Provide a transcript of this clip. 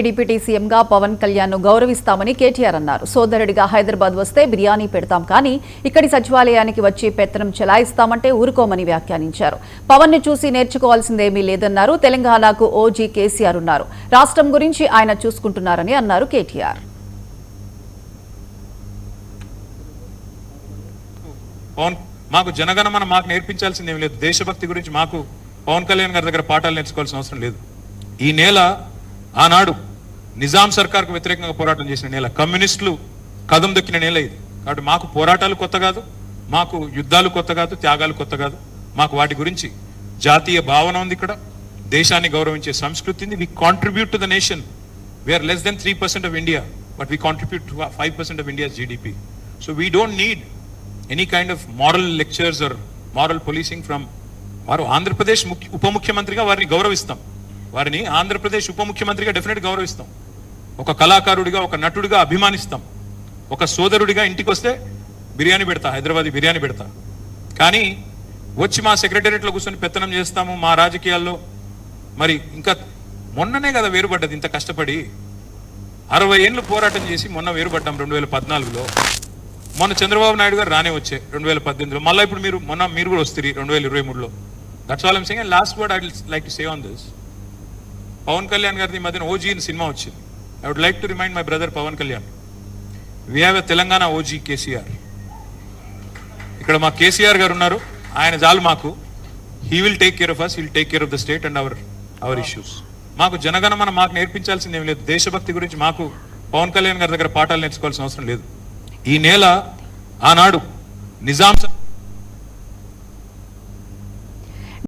Deputy సీఎంగా పవన్ కళ్యాణ్ ను గౌరవిస్తామని కేటీఆర్ అన్నారు. సోదరుడిగా హైదరాబాద్ వస్తే బిర్యానీ పెడతాం, కానీ ఇక్కడి సచివాలయానికి వచ్చి పెత్తనం చెలాయిస్తామంటే ఊరుకోమని వ్యాఖ్యానించారు. పవన్ ను చూసి నేర్చుకోవాల్సిందేమీ లేదన్నారు. తెలంగాణకు ఓజీ కేసీఆర్ ఉన్నారు, రాష్ట్రం గురించి ఆయన చూసుకుంటున్నారని అన్నారు కేటీఆర్. మాకు జనగణమన మాకు నేర్పించాల్సిందేమీ లేదు. దేశభక్తి గురించి మాకు పవన్ కళ్యాణ్ గారి దగ్గర పాఠాలు నేర్చుకోవాల్సిన అవసరం లేదు. ఈ నేల ఆనాడు నిజాం సర్కార్కు వ్యతిరేకంగా పోరాటం చేసిన నేల, కమ్యూనిస్టులు కదం దొక్కిన నేల ఇది. కాబట్టి మాకు పోరాటాలు కొత్త కాదు, మాకు యుద్ధాలు కొత్త కాదు, త్యాగాలు కొత్త కాదు. మాకు వాటి గురించి జాతీయ భావన ఉంది. ఇక్కడ దేశాన్ని గౌరవించే సంస్కృతి ఉంది. We contribute to the nation. We are less than 3% of India, but we contribute to 5% of India's GDP. So we don't need any kind of moral lectures or moral policing from వారు. ఆంధ్రప్రదేశ్ ఉప ముఖ్యమంత్రిగా వారిని గౌరవిస్తాం, వారిని ఆంధ్రప్రదేశ్ ఉప ముఖ్యమంత్రిగా డెఫినెట్ గౌరవిస్తాం. ఒక కళాకారుడిగా, ఒక నటుడిగా అభిమానిస్తాం. ఒక సోదరుడిగా ఇంటికి వస్తే బిర్యానీ పెడతా, హైదరాబాదీ బిర్యానీ పెడతా. కానీ వచ్చి మా సెక్రటేరియట్లో కూర్చొని పెత్తనం చేస్తాము మా రాజకీయాల్లో. మరి ఇంకా మొన్ననే కదా వేరుపడ్డది, ఇంత కష్టపడి 60 ఏళ్ళు పోరాటం చేసి మొన్న వేరుపడ్డాం 2014లో. మొన్న చంద్రబాబు నాయుడు గారు రానే వచ్చే 2018లో, మళ్ళీ ఇప్పుడు మీరు కూడా వస్తారు 2023లో. That's all I'm saying. And last word I would like to say on this. Pawan Kalyan గారి మధ్యన ఓజీ సినిమా వచ్చింది. I would like to remind my brother Pawan Kalyan, we have a Telangana OG KCR. ఇక్కడ మా కేసీఆర్ గారు ఉన్నారు, ఆయన చాలు మాకు. He will take care of us, he will take care of the state and our issues. మాకు జనగణమన మాకు నేర్పించాల్సిందేమీ లేదు. దేశభక్తి గురించి మాకు పవన్ కళ్యాణ్ గారి దగ్గర పాఠాలు నేర్చుకోవాల్సిన అవసరం లేదు. ఈ నేల ఆనాడు నిజాం